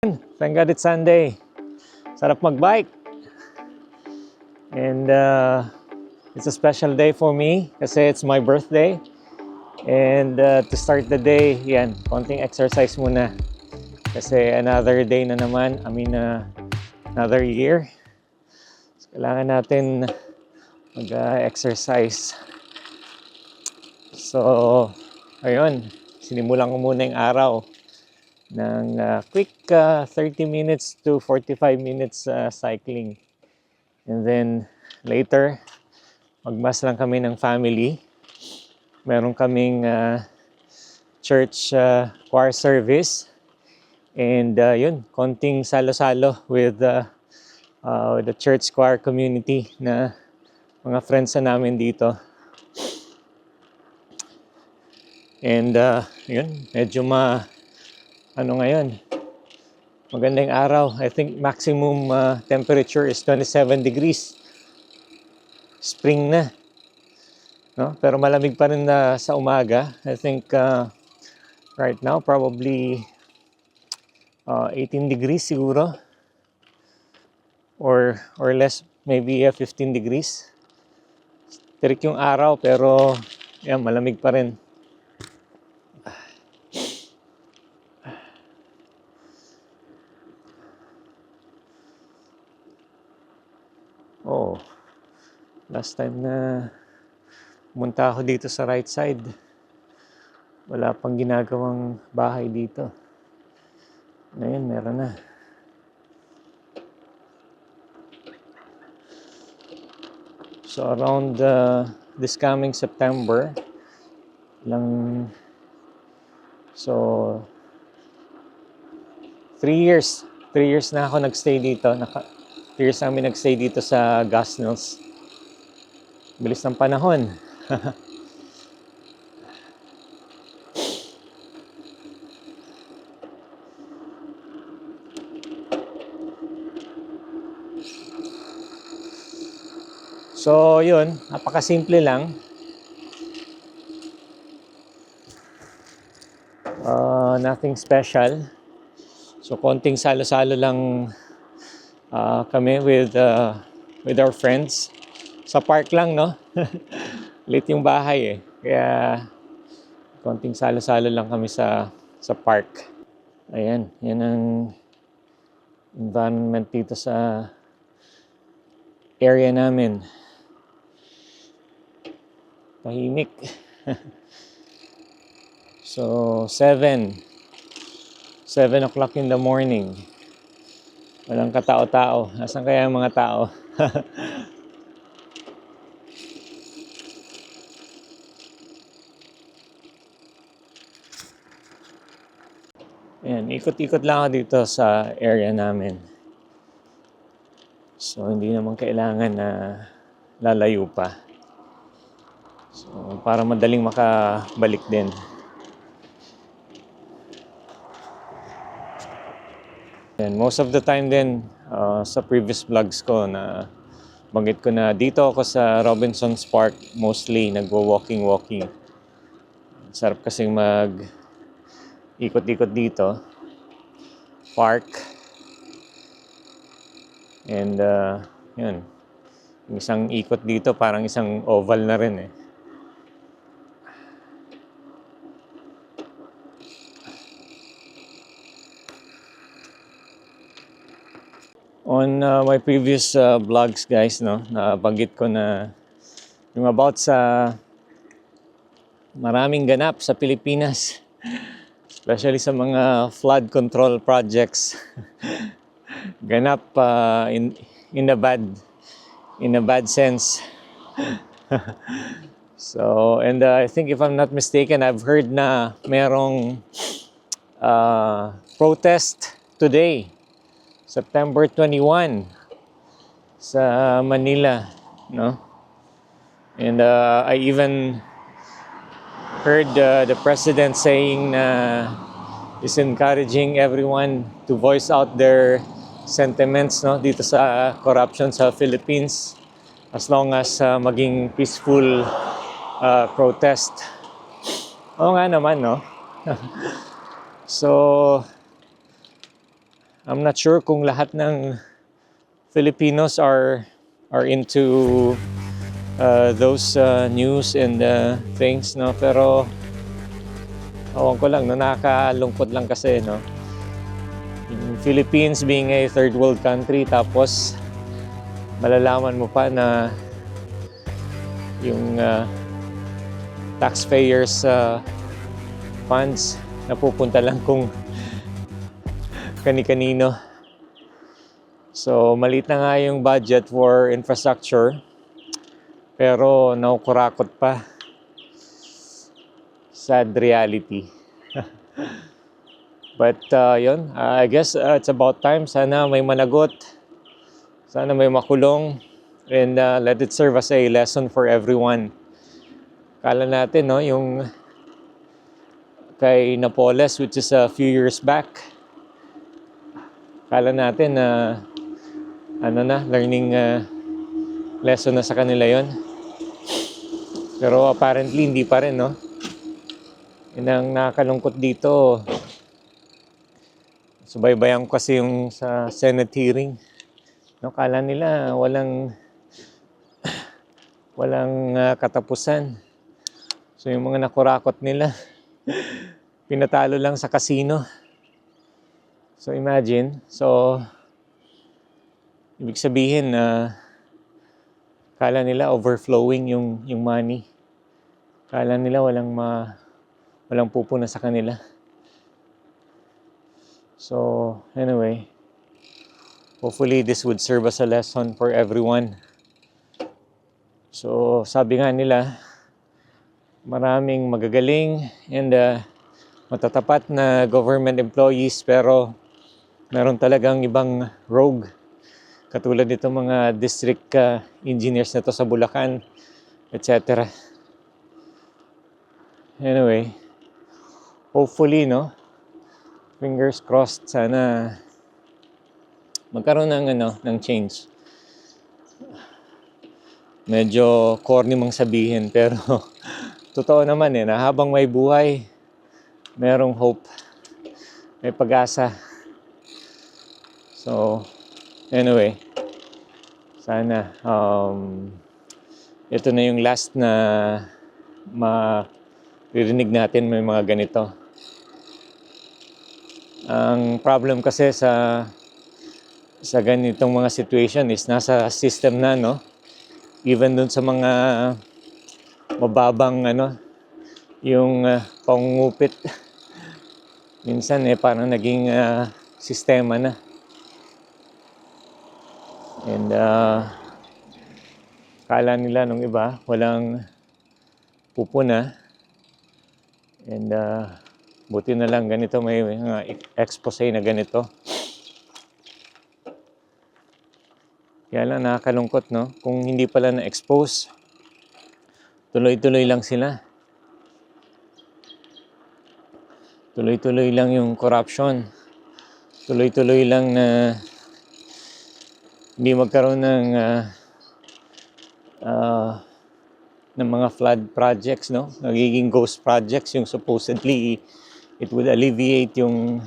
Thank God it's Sunday. Sarap magbike. And it's a special day for me kasi it's my birthday. And to start the day, yan, konting exercise muna. Kasi another day na naman, another year. So, kailangan natin mag-exercise. So, ayun, sinimulan ko muna yung araw ng quick 30 minutes to 45 minutes cycling. And then later, magmas lang kami ng family. Meron kaming church choir service. And yun, konting salo-salo with the church choir community na mga friends na namin dito. And yun, medyo ngayon, magandang araw. I think maximum temperature is 27 degrees. Spring na. No? Pero malamig pa rin sa umaga. I think right now probably 18 degrees siguro. Or less, maybe 15 degrees. Tirik yung araw pero yan, malamig pa rin. Oh, last time na pumunta ako dito sa right side, wala pang ginagawang bahay dito. Ngayon, meron na. So around this coming September, 3 years. 3 years na ako nagstay dito. 3 years namin nagstay dito sa Gosnells. Bilis ng panahon. So, yun. Napakasimple lang. Nothing special. So, konting salo-salo lang kami with our friends. Sa park lang, no? Lit yung bahay eh. Kaya, konting salo-salo lang kami sa park. Ayan, yan ang environment dito sa area namin. Tahimik. So, 7 o'clock in the morning. Walang katao-tao. Asan kaya ang mga tao? Ayan, ikot-ikot lang ako dito sa area namin. So, hindi naman kailangan na lalayo pa. So, para madaling makabalik din. And most of the time din, sa previous vlogs ko na banggit ko na dito ako sa Robinsons Park, mostly nagwo-walking. Sarap kasing ikot-ikot dito. Park. And yun. Yung isang ikot dito parang isang oval na rin eh. On my previous vlogs guys, no, nabanggit ko na yung about sa maraming ganap sa Pilipinas. Especially sa mga flood control projects. Ganap in a bad sense. So, and I think if I'm not mistaken, I've heard na merong protest today, September 21 sa Manila, no? And I even heard the president saying na is encouraging everyone to voice out their sentiments, no, dito sa corruption sa Philippines as long as maging peaceful protest. Oo nga naman, no? So I'm not sure kung lahat ng Filipinos are into those news and things, no? Pero awan ko lang, no? Nakakalungkot lang kasi, no? Yung Philippines being a third world country, tapos malalaman mo pa na yung taxpayers funds napupunta lang kung kani-kanino. So maliit na nga yung budget for infrastructure, pero nakukurakot pa. Sad reality. But yun, I guess it's about time. Sana may managot, sana may makulong, and let it serve as a lesson for everyone. Kala natin, no, yung kay Napoles, which is a few years back, kala natin na learning lesson na sa kanila yon. Pero apparently hindi pa rin, no? Yun ang nakakalungkot dito. Subaybayan ko kasi yung sa Senate hearing. No, kala nila walang katapusan. So yung mga nakurakot nila, pinatalo lang sa casino. So imagine, ibig sabihin na kala nila overflowing yung money. Kala nila walang pupuna sa kanila. So anyway, hopefully this would serve as a lesson for everyone. So sabi nga nila, maraming magagaling and matatapat na government employees, pero meron talagang ibang rogue. Katulad nito mga district engineers na to sa Bulacan, etc. Anyway, hopefully, no, fingers crossed, sana magkaroon ng change. Medyo corny mang sabihin, pero totoo naman na habang may buhay, merong hope, may pag-asa. So anyway, sana ito na yung last na maririnig natin may mga ganito. Ang problem kasi sa ganitong mga situation is nasa system na, no? Even dun sa mga mababang yung pangungupit, minsan parang naging sistema na. And kala nila nung iba walang pupuna, and buti na lang ganito, may expose na ganito. Kaya lang nakakalungkot, no? Kung hindi pala na-expose, tuloy-tuloy lang sila. Tuloy-tuloy lang yung corruption. Tuloy-tuloy lang na hindi magkaroon ng mga flood projects, no? Nagiging ghost projects yung supposedly it would alleviate yung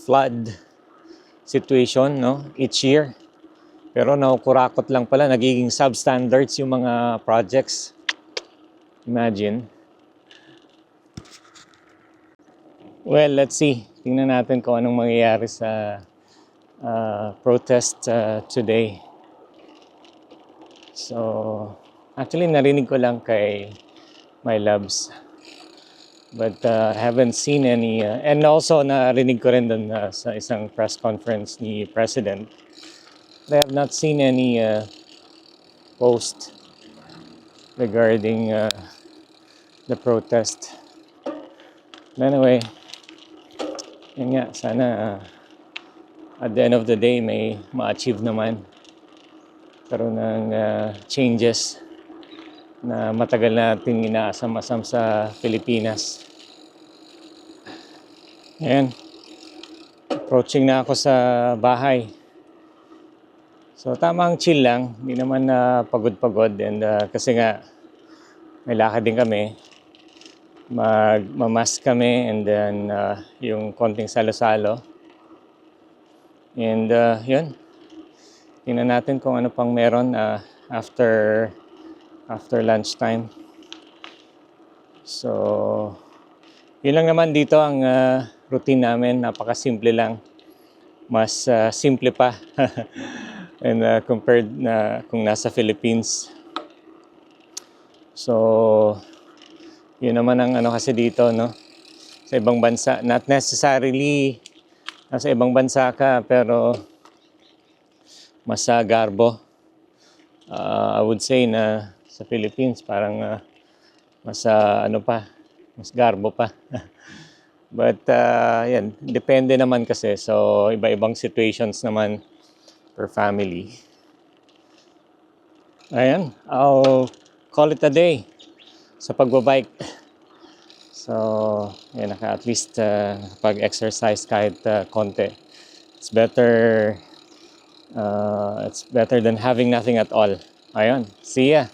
flood situation, no, each year. Pero nakukurakot lang pala, nagiging substandards yung mga projects. Imagine. Well, let's see. Tingnan natin kung anong mangyayari sa protest today. So, actually narinig ko lang kay my loves. But haven't seen any, and also narinig ko rin dun sa isang press conference ni President. I have not seen any post regarding the protest. Anyway, yun nga, sana at the end of the day may ma-achieve naman. Karoon ng changes na matagal nating inaasam-asam sa Pilipinas. Ayan. Approaching na ako sa bahay. So tamang chill lang. Hindi naman na pagod-pagod. And kasi nga, may lakad din kami. magmamask kami, and then yung konting salo-salo. And yun, tingnan natin kung ano pang meron after lunchtime. So, yun lang naman dito ang routine namin. Napakasimple lang. Mas simple pa. And compared na kung nasa Philippines. So, yun naman ang ano kasi dito, no? Sa ibang bansa, not necessarily nasa ibang bansa ka, pero mas garbo. I would say na sa Philippines, parang mas ano pa, mas garbo pa. But yan, depende naman kasi. So, iba-ibang situations naman per family. Ayan, I'll call it a day sa pagbabike. So, yan, at least pag-exercise kahit konti. It's better than having nothing at all. Ayun, see ya!